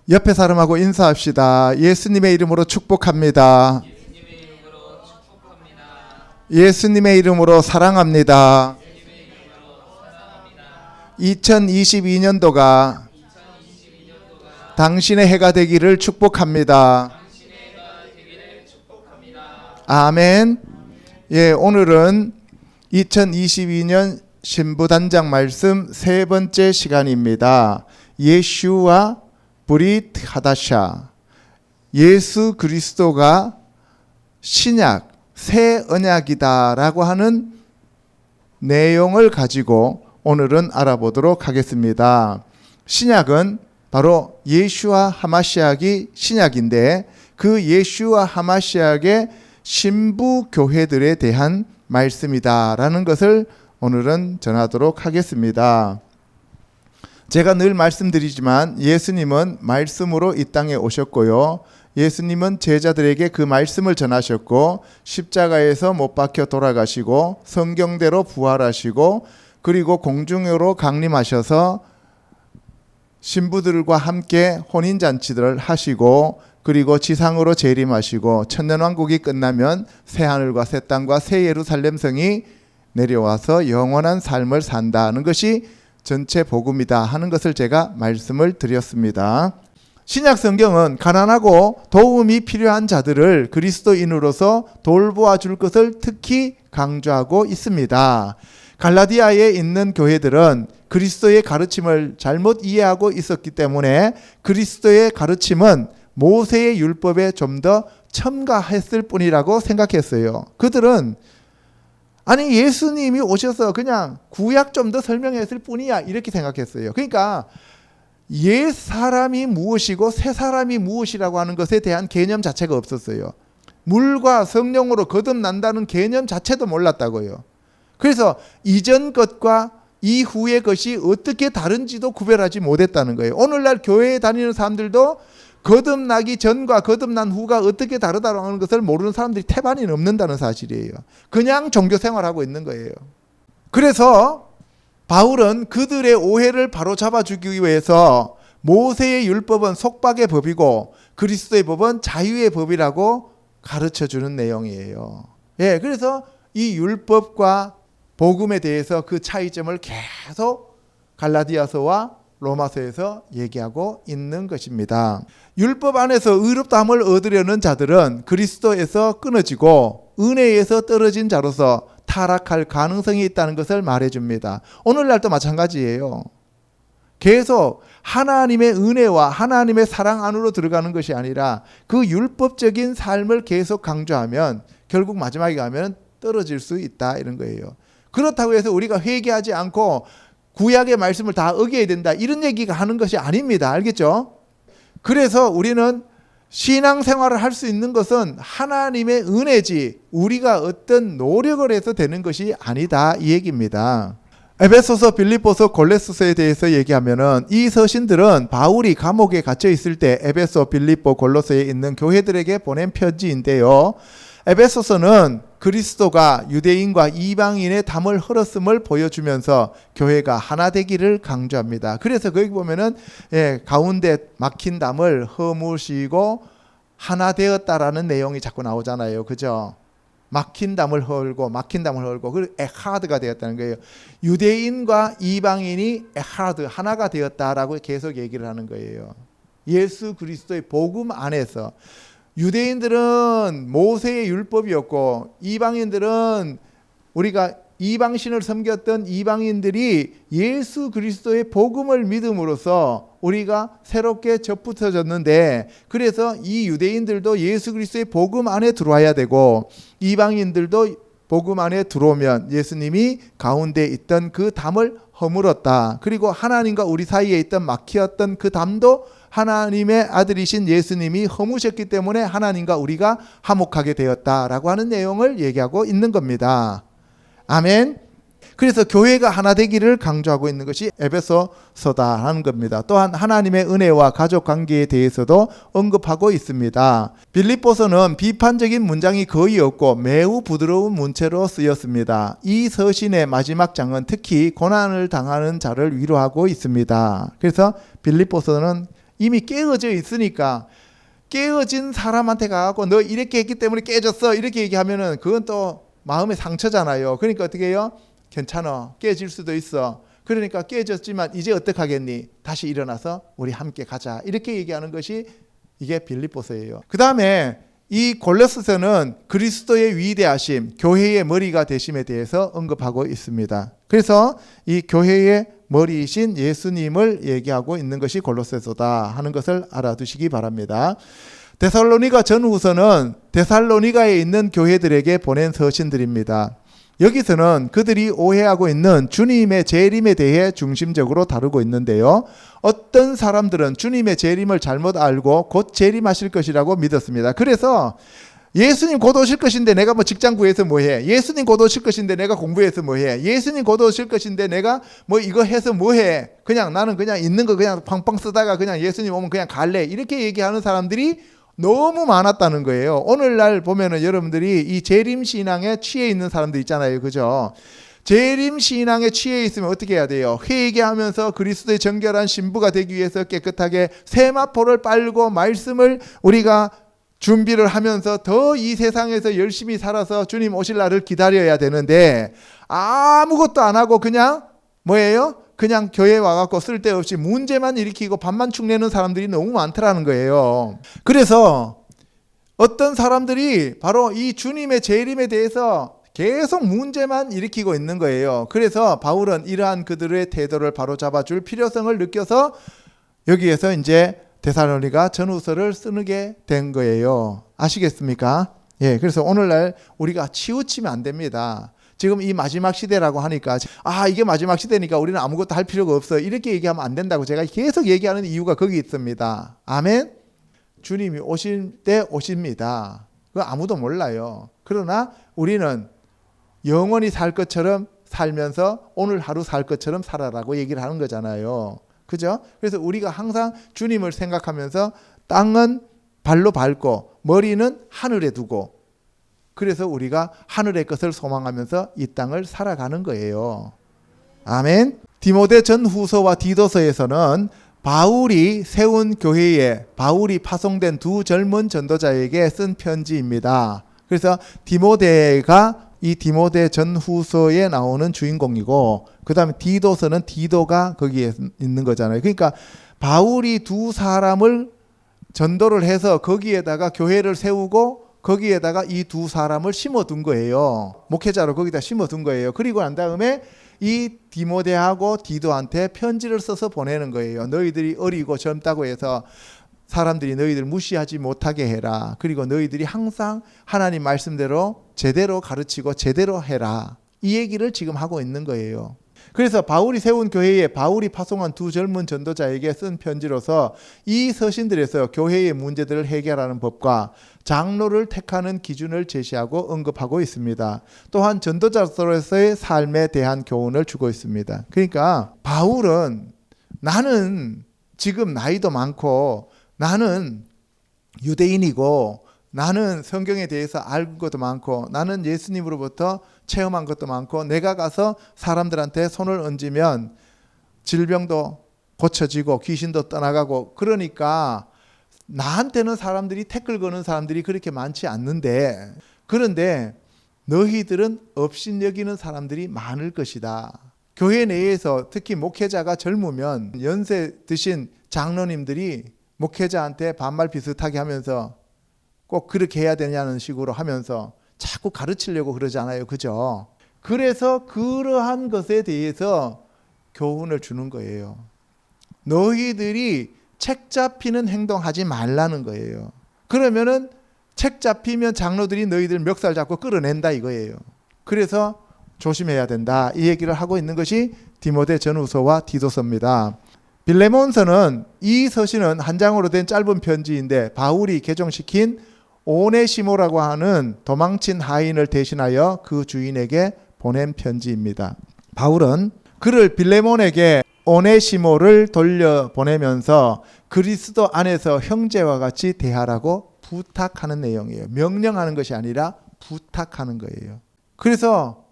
옆에 사람하고 인사합시다. 예수님의 이름으로 축복합니다. 예수님의 이름으로 사랑합니다. 2022년도가 당신의 해가 되기를 축복합니다. 아멘. 예, 오늘은 2022년 신부단장 말씀 세 번째 시간입니다. 예슈와 브릿 하다샤, 예수 그리스도가 신약, 새 언약이다라고 하는 내용을 가지고 오늘은 알아보도록 하겠습니다. 신약은 바로 예슈와 하마시약이 신약인데 그 예슈와 하마시약의 신부 교회들에 대한 말씀이다라는 것을 오늘은 전하도록 하겠습니다. 제가 늘 말씀드리지만 예수님은 말씀으로 이 땅에 오셨고요. 예수님은 제자들에게 그 말씀을 전하셨고 십자가에서 못 박혀 돌아가시고 성경대로 부활하시고 그리고 공중으로 강림하셔서 신부들과 함께 혼인잔치들을 하시고 그리고 지상으로 재림하시고 천년왕국이 끝나면 새하늘과 새 땅과 새 예루살렘 성이 내려와서 영원한 삶을 산다는 것이 전체 복음이다 하는 것을 제가 말씀을 드렸습니다. 신약 성경은 가난하고 도움이 필요한 자들을 그리스도인으로서 돌보아 줄 것을 특히 강조하고 있습니다. 갈라디아에 있는 교회들은 그리스도의 가르침을 잘못 이해하고 있었기 때문에 그리스도의 가르침은 모세의 율법에 좀 더 첨가했을 뿐이라고 생각했어요. 그들은 아니 예수님이 오셔서 그냥 구약 좀 더 설명했을 뿐이야 이렇게 생각했어요. 그러니까 옛 사람이 무엇이고 새 사람이 무엇이라고 하는 것에 대한 개념 자체가 없었어요. 물과 성령으로 거듭난다는 개념 자체도 몰랐다고요. 그래서 이전 것과 이후의 것이 어떻게 다른지도 구별하지 못했다는 거예요. 오늘날 교회에 다니는 사람들도 거듭나기 전과 거듭난 후가 어떻게 다르다고 하는 것을 모르는 사람들이 태반이 넘는다는 사실이에요. 그냥 종교 생활하고 있는 거예요. 그래서 바울은 그들의 오해를 바로잡아주기 위해서 모세의 율법은 속박의 법이고 그리스도의 법은 자유의 법이라고 가르쳐주는 내용이에요. 예, 그래서 이 율법과 복음에 대해서 그 차이점을 계속 갈라디아서와 로마서에서 얘기하고 있는 것입니다. 율법 안에서 의롭다함을 얻으려는 자들은 그리스도에서 끊어지고 은혜에서 떨어진 자로서 타락할 가능성이 있다는 것을 말해줍니다. 오늘날도 마찬가지예요. 계속 하나님의 은혜와 하나님의 사랑 안으로 들어가는 것이 아니라 그 율법적인 삶을 계속 강조하면 결국 마지막에 가면 떨어질 수 있다 이런 거예요. 그렇다고 해서 우리가 회개하지 않고 구약의 말씀을 다 어겨야 된다 이런 얘기가 하는 것이 아닙니다. 알겠죠? 그래서 우리는 신앙생활을 할 수 있는 것은 하나님의 은혜지 우리가 어떤 노력을 해서 되는 것이 아니다 이 얘기입니다. 에베소서, 빌립보서, 골로새서에 대해서 얘기하면은 이 서신들은 바울이 감옥에 갇혀 있을 때 에베소, 빌립보, 골로새에 있는 교회들에게 보낸 편지인데요. 에베소서는 그리스도가 유대인과 이방인의 담을 흘렀음을 보여주면서 교회가 하나 되기를 강조합니다. 그래서 거기 보면은 가운데 막힌 담을 허무시고 하나 되었다라는 내용이 자꾸 나오잖아요. 그죠? 막힌 담을 헐고 그리고 에하드가 되었다는 거예요. 유대인과 이방인이 에하드 하나가 되었다라고 계속 얘기를 하는 거예요. 예수 그리스도의 복음 안에서 유대인들은 모세의 율법이었고 이방인들은 우리가 이방신을 섬겼던 이방인들이 예수 그리스도의 복음을 믿음으로써 우리가 새롭게 접붙어졌는데 그래서 이 유대인들도 예수 그리스도의 복음 안에 들어와야 되고 이방인들도 복음 안에 들어오면 예수님이 가운데 있던 그 담을 허물었다. 그리고 하나님과 우리 사이에 있던 막히었던 그 담도 하나님의 아들이신 예수님이 허무셨기 때문에 하나님과 우리가 화목하게 되었다라고 하는 내용을 얘기하고 있는 겁니다. 아멘. 그래서 교회가 하나 되기를 강조하고 있는 것이 에베소서다 하는 겁니다. 또한 하나님의 은혜와 가족 관계에 대해서도 언급하고 있습니다. 빌립보서는 비판적인 문장이 거의 없고 매우 부드러운 문체로 쓰였습니다. 이 서신의 마지막 장은 특히 고난을 당하는 자를 위로하고 있습니다. 그래서 빌립보서는 이미 깨어져 있으니까 깨어진 사람한테 가고 너 이렇게 했기 때문에 깨졌어 이렇게 얘기하면은 그건 또 마음의 상처잖아요. 그러니까 어떻게 해요? 괜찮아. 깨질 수도 있어. 그러니까 깨졌지만 이제 어떡하겠니? 다시 일어나서 우리 함께 가자. 이렇게 얘기하는 것이 이게 빌립보서예요. 그 다음에 이 골로새서는 그리스도의 위대하심, 교회의 머리가 되심에 대해서 언급하고 있습니다. 그래서 이 교회의 머리이신 예수님을 얘기하고 있는 것이 골로새서다 하는 것을 알아두시기 바랍니다. 데살로니가 전후서는 데살로니가에 있는 교회들에게 보낸 서신들입니다. 여기서는 그들이 오해하고 있는 주님의 재림에 대해 중심적으로 다루고 있는데요. 어떤 사람들은 주님의 재림을 잘못 알고 곧 재림하실 것이라고 믿었습니다. 그래서 예수님 곧 오실 것인데 내가 뭐 직장 구해서 뭐해? 예수님 곧 오실 것인데 내가 공부해서 뭐해? 예수님 곧 오실 것인데 내가 뭐 이거 해서 뭐해? 그냥 나는 그냥 있는 거 그냥 팡팡 쓰다가 그냥 예수님 오면 그냥 갈래. 이렇게 얘기하는 사람들이 너무 많았다는 거예요. 오늘날 보면은 여러분들이 이 재림신앙에 취해 있는 사람들 있잖아요. 그죠? 재림신앙에 취해 있으면 어떻게 해야 돼요? 회개하면서 그리스도의 정결한 신부가 되기 위해서 깨끗하게 세마포를 빨고 말씀을 우리가 준비를 하면서 더 이 세상에서 열심히 살아서 주님 오실 날을 기다려야 되는데 아무것도 안 하고 그냥 뭐예요? 그냥 교회에 와갖고 쓸데없이 문제만 일으키고 밥만 축내는 사람들이 너무 많더라는 거예요. 그래서 어떤 사람들이 바로 이 주님의 재림에 대해서 계속 문제만 일으키고 있는 거예요. 그래서 바울은 이러한 그들의 태도를 바로잡아줄 필요성을 느껴서 여기에서 이제 데살로니가 전후서를 쓰게 된 거예요. 아시겠습니까? 예, 그래서 오늘날 우리가 치우치면 안 됩니다. 지금 이 마지막 시대라고 하니까 이게 마지막 시대니까 우리는 아무것도 할 필요가 없어 이렇게 얘기하면 안 된다고 제가 계속 얘기하는 이유가 거기 있습니다. 아멘. 주님이 오실 때 오십니다. 그거 아무도 몰라요. 그러나 우리는 영원히 살 것처럼 살면서 오늘 하루 살 것처럼 살아라고 얘기를 하는 거잖아요. 그죠? 그래서 우리가 항상 주님을 생각하면서 땅은 발로 밟고 머리는 하늘에 두고 그래서 우리가 하늘의 것을 소망하면서 이 땅을 살아가는 거예요. 아멘. 디모데 전후서와 디도서에서는 바울이 세운 교회에 바울이 파송된 두 젊은 전도자에게 쓴 편지입니다. 그래서 디모데가 이 디모데 전후서에 나오는 주인공이고 그 다음에 디도서는 디도가 거기에 있는 거잖아요. 그러니까 바울이 두 사람을 전도를 해서 거기에다가 교회를 세우고 거기에다가 이 두 사람을 심어둔 거예요. 목회자로 거기다 심어둔 거예요. 그리고 난 다음에 이 디모데하고 디도한테 편지를 써서 보내는 거예요. 너희들이 어리고 젊다고 해서 사람들이 너희들 무시하지 못하게 해라. 그리고 너희들이 항상 하나님 말씀대로 제대로 가르치고 제대로 해라. 이 얘기를 지금 하고 있는 거예요. 그래서 바울이 세운 교회에 바울이 파송한 두 젊은 전도자에게 쓴 편지로서 이 서신들에서 교회의 문제들을 해결하는 법과 장로를 택하는 기준을 제시하고 언급하고 있습니다. 또한 전도자로서의 삶에 대한 교훈을 주고 있습니다. 그러니까 바울은 나는 지금 나이도 많고 나는 유대인이고 나는 성경에 대해서 알고 것도 많고 나는 예수님으로부터 체험한 것도 많고 내가 가서 사람들한테 손을 얹으면 질병도 고쳐지고 귀신도 떠나가고 그러니까 나한테는 사람들이 태클 거는 사람들이 그렇게 많지 않는데 그런데 너희들은 업신여기는 사람들이 많을 것이다. 교회 내에서 특히 목회자가 젊으면 연세 드신 장로님들이 목회자한테 반말 비슷하게 하면서 꼭 그렇게 해야 되냐는 식으로 하면서 자꾸 가르치려고 그러잖아요. 그죠? 그래서 그러한 것에 대해서 교훈을 주는 거예요. 너희들이 책 잡히는 행동하지 말라는 거예요. 그러면은 책 잡히면 장로들이 너희들 멱살 잡고 끌어낸다 이거예요. 그래서 조심해야 된다. 이 얘기를 하고 있는 것이 디모데 전후서와 디도서입니다. 빌레몬서는 이 서신은 한 장으로 된 짧은 편지인데 바울이 개종시킨 오네시모라고 하는 도망친 하인을 대신하여 그 주인에게 보낸 편지입니다. 바울은 그를 빌레몬에게 오네시모를 돌려보내면서 그리스도 안에서 형제와 같이 대하라고 부탁하는 내용이에요. 명령하는 것이 아니라 부탁하는 거예요. 그래서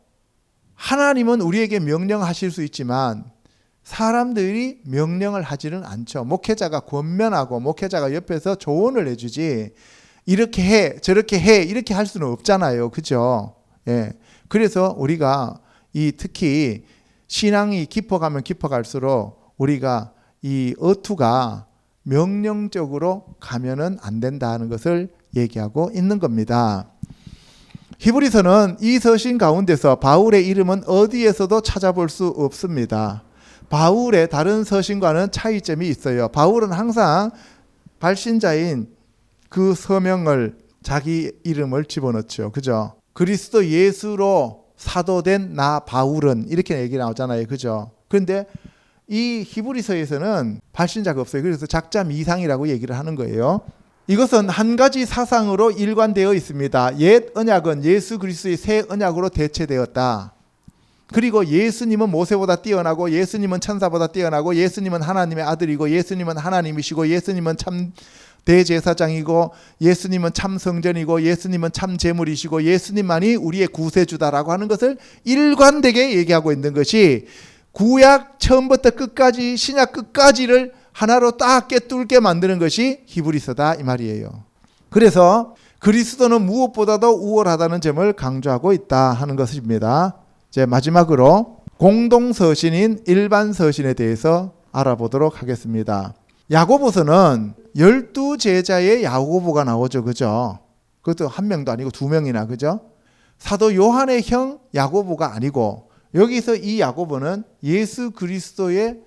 하나님은 우리에게 명령하실 수 있지만 사람들이 명령을 하지는 않죠. 목회자가 권면하고 목회자가 옆에서 조언을 해주지 이렇게 해 저렇게 해 이렇게 할 수는 없잖아요. 그죠? 예. 그래서 우리가 이 특히 신앙이 깊어가면 깊어갈수록 우리가 이 어투가 명령적으로 가면은 안 된다는 것을 얘기하고 있는 겁니다. 히브리서는 이 서신 가운데서 바울의 이름은 어디에서도 찾아볼 수 없습니다. 바울의 다른 서신과는 차이점이 있어요. 바울은 항상 발신자인 그 서명을 자기 이름을 집어넣죠. 그죠? 그리스도 예수로 사도된 나 바울은 이렇게 얘기 나오잖아요. 그죠? 그런데 이 히브리서에서는 발신자가 없어요. 그래서 작자 미상이라고 얘기를 하는 거예요. 이것은 한 가지 사상으로 일관되어 있습니다. 옛 언약은 예수 그리스도의 새 언약으로 대체되었다. 그리고 예수님은 모세보다 뛰어나고 예수님은 천사보다 뛰어나고 예수님은 하나님의 아들이고 예수님은 하나님이시고 예수님은 참 대제사장이고 예수님은 참 성전이고 예수님은 참 제물이시고 예수님만이 우리의 구세주다라고 하는 것을 일관되게 얘기하고 있는 것이 구약 처음부터 끝까지 신약 끝까지를 하나로 딱 꿰뚫게 만드는 것이 히브리서다 이 말이에요. 그래서 그리스도는 무엇보다도 우월하다는 점을 강조하고 있다 하는 것입니다. 이제 마지막으로 공동서신인 일반서신에 대해서 알아보도록 하겠습니다. 야고보서는 12제자의 야고보가 나오죠. 그죠? 그것도 한 명도 아니고 두 명이나 그죠? 사도 요한의 형 야고보가 아니고 여기서 이 야고보는 예수 그리스도의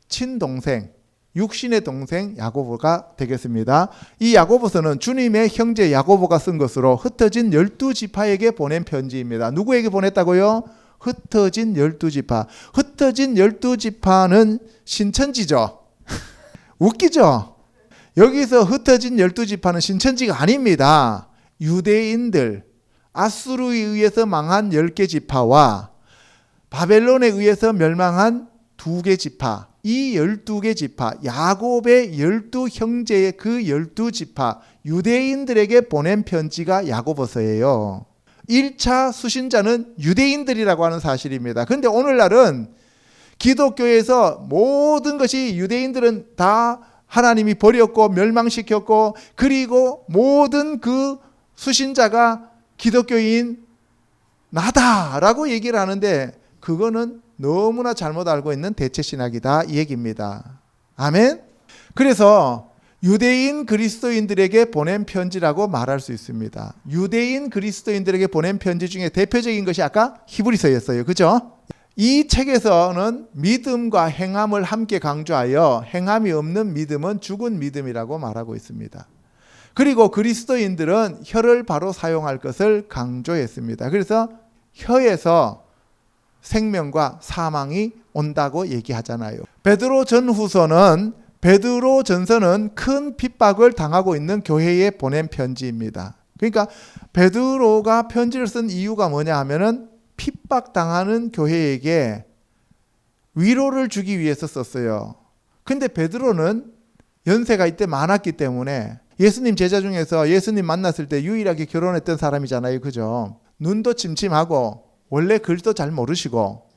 친동생 육신의 동생 야고보가 되겠습니다. 이 야고보서는 주님의 형제 야고보가 쓴 것으로 흩어진 12지파에게 보낸 편지입니다. 누구에게 보냈다고요? 흩어진 12지파. 흩어진 12지파는 신천지죠. 웃기죠? 여기서 흩어진 12지파는 신천지가 아닙니다. 유대인들, 아수르에 의해서 망한 10개 지파와 바벨론에 의해서 멸망한 2개 지파, 이 12개 지파, 야곱의 12형제의 그 12지파, 유대인들에게 보낸 편지가 야고보서예요. 1차 수신자는 유대인들이라고 하는 사실입니다. 그런데 오늘날은 기독교에서 모든 것이 유대인들은 다 하나님이 버렸고 멸망시켰고 그리고 모든 그 수신자가 기독교인 나다라고 얘기를 하는데 그거는 너무나 잘못 알고 있는 대체신학이다 이 얘기입니다. 아멘? 그래서 유대인 그리스도인들에게 보낸 편지라고 말할 수 있습니다. 유대인 그리스도인들에게 보낸 편지 중에 대표적인 것이 아까 히브리서였어요. 그죠? 이 책에서는 믿음과 행함을 함께 강조하여 행함이 없는 믿음은 죽은 믿음이라고 말하고 있습니다. 그리고 그리스도인들은 혀를 바로 사용할 것을 강조했습니다. 그래서 혀에서 생명과 사망이 온다고 얘기하잖아요. 베드로 전후서는 베드로 전서는 큰 핍박을 당하고 있는 교회에 보낸 편지입니다. 그러니까 베드로가 편지를 쓴 이유가 뭐냐 하면은 핍박당하는 교회에게 위로를 주기 위해서 썼어요. 근데 베드로는 연세가 이때 많았기 때문에 예수님 제자 중에서 예수님 만났을 때 유일하게 결혼했던 사람이잖아요. 그죠? 눈도 침침하고 원래 글도 잘 모르시고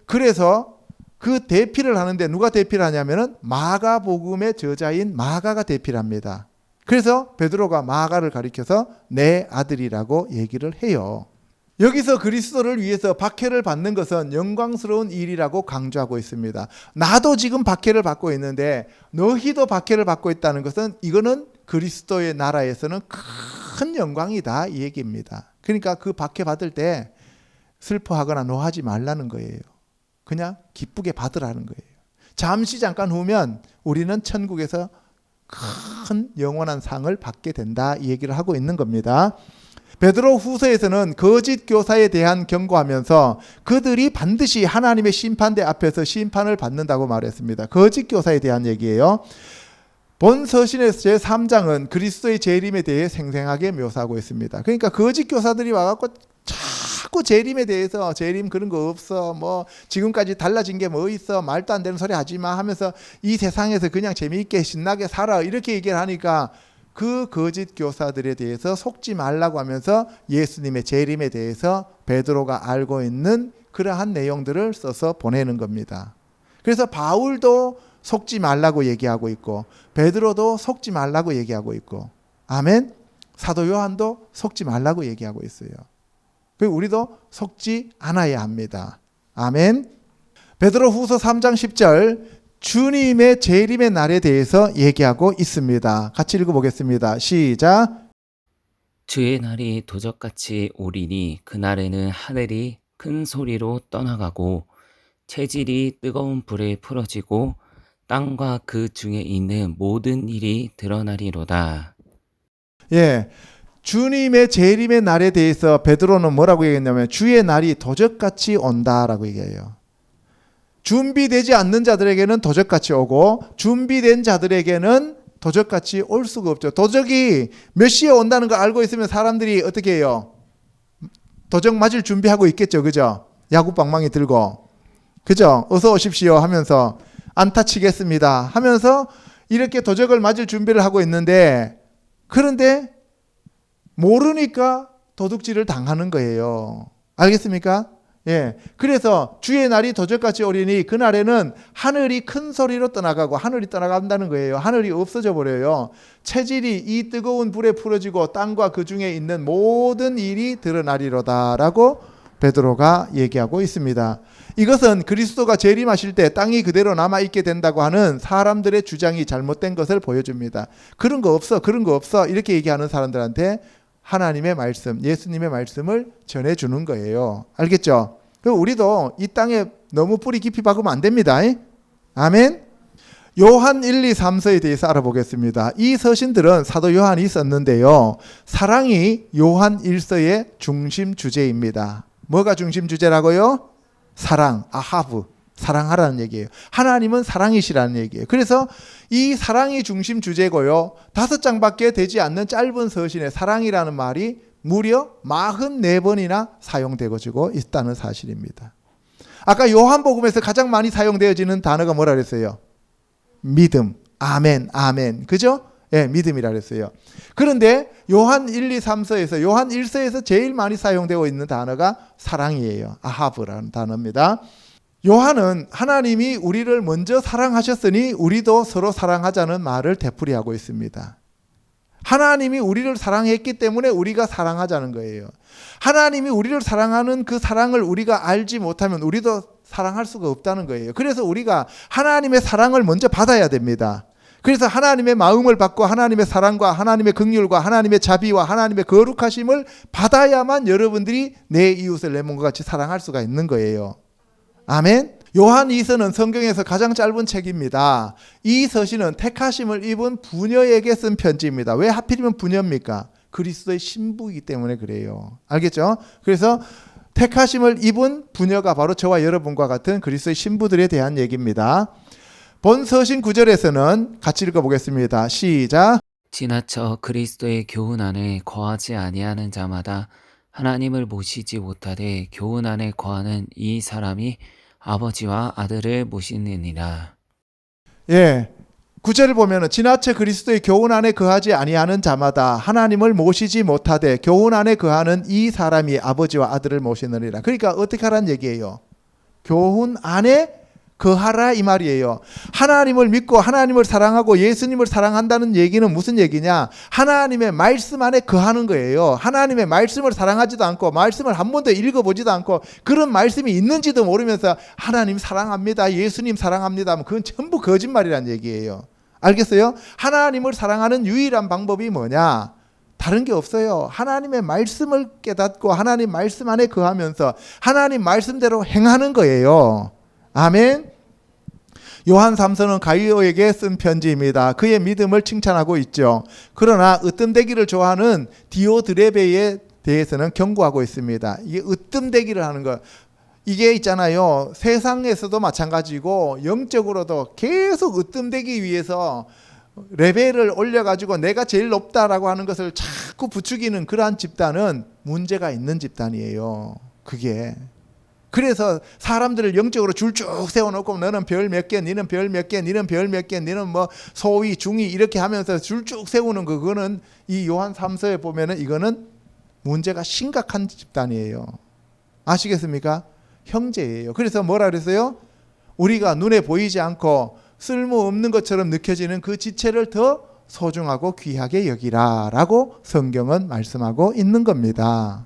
그래서 그 대피를 하는데 누가 대피를 하냐면은 마가복음의 저자인 마가가 대피를 합니다. 그래서 베드로가 마가를 가리켜서 내 아들이라고 얘기를 해요. 여기서 그리스도를 위해서 박해를 받는 것은 영광스러운 일이라고 강조하고 있습니다. 나도 지금 박해를 받고 있는데 너희도 박해를 받고 있다는 것은 이거는 그리스도의 나라에서는 큰 영광이다 이 얘기입니다. 그러니까 그 박해 받을 때 슬퍼하거나 노하지 말라는 거예요. 그냥 기쁘게 받으라는 거예요. 잠시 잠깐 후면 우리는 천국에서 큰 영원한 상을 받게 된다 이 얘기를 하고 있는 겁니다. 베드로 후서에서는 거짓 교사에 대한 경고하면서 그들이 반드시 하나님의 심판대 앞에서 심판을 받는다고 말했습니다. 거짓 교사에 대한 얘기예요. 본 서신에서 제3장은 그리스도의 재림에 대해 생생하게 묘사하고 있습니다. 그러니까 거짓 교사들이 와갖고 자꾸 재림에 대해서 재림 그런 거 없어 뭐 지금까지 달라진 게 뭐 있어 말도 안 되는 소리 하지 마 하면서 이 세상에서 그냥 재미있게 신나게 살아 이렇게 얘기를 하니까 그 거짓 교사들에 대해서 속지 말라고 하면서 예수님의 재림에 대해서 베드로가 알고 있는 그러한 내용들을 써서 보내는 겁니다. 그래서 바울도 속지 말라고 얘기하고 있고 베드로도 속지 말라고 얘기하고 있고 아멘. 사도 요한도 속지 말라고 얘기하고 있어요. 그리고 우리도 속지 않아야 합니다. 아멘. 베드로 후서 3장 10절 주님의 재림의 날에 대해서 얘기하고 있습니다. 같이 읽어보겠습니다. 시작. 주의 날이 도적같이 오리니 그날에는 하늘이 큰 소리로 떠나가고 체질이 뜨거운 불에 풀어지고 땅과 그 중에 있는 모든 일이 드러나리로다. 예, 주님의 재림의 날에 대해서 베드로는 뭐라고 얘기했냐면 주의 날이 도적같이 온다라고 얘기해요. 준비되지 않는 자들에게는 도적같이 오고 준비된 자들에게는 도적같이 올 수가 없죠. 도적이 몇 시에 온다는 걸 알고 있으면 사람들이 어떻게 해요? 도적 맞을 준비하고 있겠죠. 그죠? 야구방망이 들고. 그죠? 어서 오십시오 하면서 안타 치겠습니다 하면서 이렇게 도적을 맞을 준비를 하고 있는데 그런데 모르니까 도둑질을 당하는 거예요. 알겠습니까? 예. 그래서 주의 날이 도적같이 오리니 그날에는 하늘이 큰 소리로 떠나가고 하늘이 떠나간다는 거예요. 하늘이 없어져 버려요. 체질이 이 뜨거운 불에 풀어지고 땅과 그 중에 있는 모든 일이 드러나리로다라고 베드로가 얘기하고 있습니다. 이것은 그리스도가 재림하실 때 땅이 그대로 남아있게 된다고 하는 사람들의 주장이 잘못된 것을 보여줍니다. 그런 거 없어 이렇게 얘기하는 사람들한테 하나님의 말씀, 예수님의 말씀을 전해주는 거예요. 알겠죠? 그리고 우리도 이 땅에 너무 뿌리 깊이 박으면 안 됩니다. 아멘. 요한 1, 2, 3서에 대해서 알아보겠습니다. 이 서신들은 사도 요한이 썼는데요. 사랑이 요한 1서의 중심 주제입니다. 뭐가 중심 주제라고요? 사랑, 아하브, 사랑하라는 얘기예요. 하나님은 사랑이시라는 얘기예요. 그래서 이 사랑이 중심 주제고요. 5장밖에 되지 않는 짧은 서신에 사랑이라는 말이 무려 44번이나 사용되어지고 있다는 사실입니다. 아까 요한복음에서 가장 많이 사용되어지는 단어가 뭐라 그랬어요? 믿음, 아멘, 아멘. 그죠? 예, 믿음이라 그랬어요. 그런데 요한 1, 2, 3서에서 요한 1서에서 제일 많이 사용되고 있는 단어가 사랑이에요. 아하브라는 단어입니다. 요한은 하나님이 우리를 먼저 사랑하셨으니 우리도 서로 사랑하자는 말을 되풀이하고 있습니다. 하나님이 우리를 사랑했기 때문에 우리가 사랑하자는 거예요. 하나님이 우리를 사랑하는 그 사랑을 우리가 알지 못하면 우리도 사랑할 수가 없다는 거예요. 그래서 우리가 하나님의 사랑을 먼저 받아야 됩니다. 그래서 하나님의 마음을 받고 하나님의 사랑과 하나님의 긍휼과 하나님의 자비와 하나님의 거룩하심을 받아야만 여러분들이 내 이웃을 내 몸과 같이 사랑할 수가 있는 거예요. 아멘. 요한 2서는 성경에서 가장 짧은 책입니다. 이 서신은 택하심을 입은 부녀에게 쓴 편지입니다. 왜 하필이면 부녀입니까? 그리스도의 신부이기 때문에 그래요. 알겠죠? 그래서 택하심을 입은 부녀가 바로 저와 여러분과 같은 그리스도의 신부들에 대한 얘기입니다. 본 서신 9절에서는 같이 읽어보겠습니다. 시작. 지나쳐 그리스도의 교훈 안에 거하지 아니하는 자마다 하나님을 모시지 못하되 교훈 안에 거하는 이 사람이 아버지와 아들을 모시느니라. 예, 9절을 보면 지나쳐 그리스도의 교훈 안에 거하지 아니하는 자마다 하나님을 모시지 못하되 교훈 안에 거하는 이 사람이 아버지와 아들을 모시느니라. 그러니까 어떻게 하라는 얘기예요? 교훈 안에 거하라 이 말이에요. 하나님을 믿고 하나님을 사랑하고 예수님을 사랑한다는 얘기는 무슨 얘기냐? 하나님의 말씀 안에 거하는 거예요. 하나님의 말씀을 사랑하지도 않고 말씀을 한 번도 읽어보지도 않고 그런 말씀이 있는지도 모르면서 하나님 사랑합니다, 예수님 사랑합니다 하면 그건 전부 거짓말이란 얘기예요. 알겠어요? 하나님을 사랑하는 유일한 방법이 뭐냐? 다른 게 없어요. 하나님의 말씀을 깨닫고 하나님 말씀 안에 거하면서 하나님 말씀대로 행하는 거예요. 아멘. 요한 3서는 가이오에게 쓴 편지입니다. 그의 믿음을 칭찬하고 있죠. 그러나 으뜸되기를 좋아하는 디오드레베에 대해서는 경고하고 있습니다. 이게 으뜸되기를 하는 거, 이게 있잖아요. 세상에서도 마찬가지고 영적으로도 계속 으뜸되기 위해서 레벨을 올려가지고 내가 제일 높다라고 하는 것을 자꾸 부추기는 그러한 집단은 문제가 있는 집단이에요. 그게. 그래서 사람들을 영적으로 줄 쭉 세워놓고 너는 별 몇 개, 니는 별 몇 개, 니는 별 몇 개, 니는 뭐 소위, 중위 이렇게 하면서 줄 쭉 세우는 거, 그거는 이 요한 3서에 보면은 이거는 문제가 심각한 집단이에요. 아시겠습니까? 형제예요. 그래서 뭐라 그랬어요? 우리가 눈에 보이지 않고 쓸모없는 것처럼 느껴지는 그 지체를 더 소중하고 귀하게 여기라라고 성경은 말씀하고 있는 겁니다.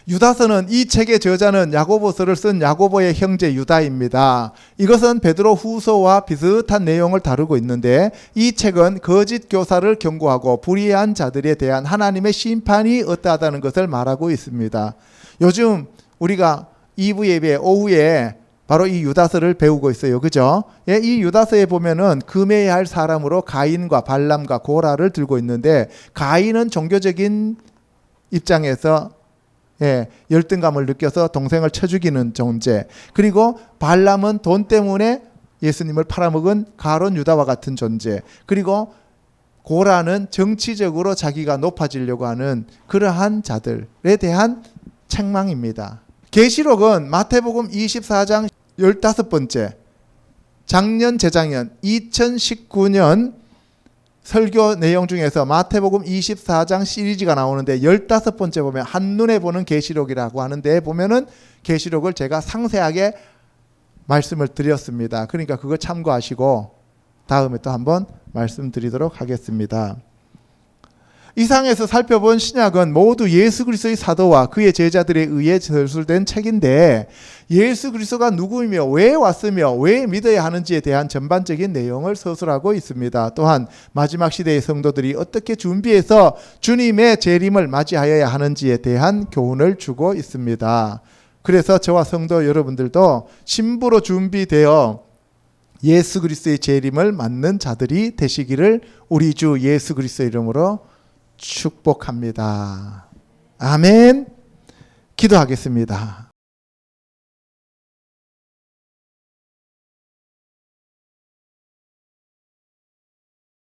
유다서는 이 책의 저자는 야고보서를 쓴 야고보의 형제 유다입니다. 이것은 베드로 후서와 비슷한 내용을 다루고 있는데 이 책은 거짓 교사를 경고하고 불의한 자들에 대한 하나님의 심판이 어떠하다는 것을 말하고 있습니다. 요즘 우리가 2부 예배 오후에 바로 이 유다서를 배우고 있어요. 그죠? 예, 이 유다서에 보면은 금해야 할 사람으로 가인과 발람과 고라를 들고 있는데 가인은 종교적인 입장에서 열등감을 느껴서 동생을 쳐 죽이는 존재. 그리고 발람은 돈 때문에 예수님을 팔아먹은 가론 유다와 같은 존재. 그리고 고라는 정치적으로 자기가 높아지려고 하는 그러한 자들에 대한 책망입니다. 계시록은 마태복음 24장 15번째, 작년 재작년 2019년 설교 내용 중에서 마태복음 24장 시리즈가 나오는데 15번째 보면 한눈에 보는 계시록이라고 하는데 보면은 계시록을 제가 상세하게 말씀을 드렸습니다. 그러니까 그거 참고하시고 다음에 또 한번 말씀드리도록 하겠습니다. 이상에서 살펴본 신약은 모두 예수 그리스도의 사도와 그의 제자들에 의해 저술된 책인데 예수 그리스도가 누구이며 왜 왔으며 왜 믿어야 하는지에 대한 전반적인 내용을 서술하고 있습니다. 또한 마지막 시대의 성도들이 어떻게 준비해서 주님의 재림을 맞이하여야 하는지에 대한 교훈을 주고 있습니다. 그래서 저와 성도 여러분들도 신부로 준비되어 예수 그리스도의 재림을 맞는 자들이 되시기를 우리 주 예수 그리스도의 이름으로 축복합니다. 아멘. 기도하겠습니다.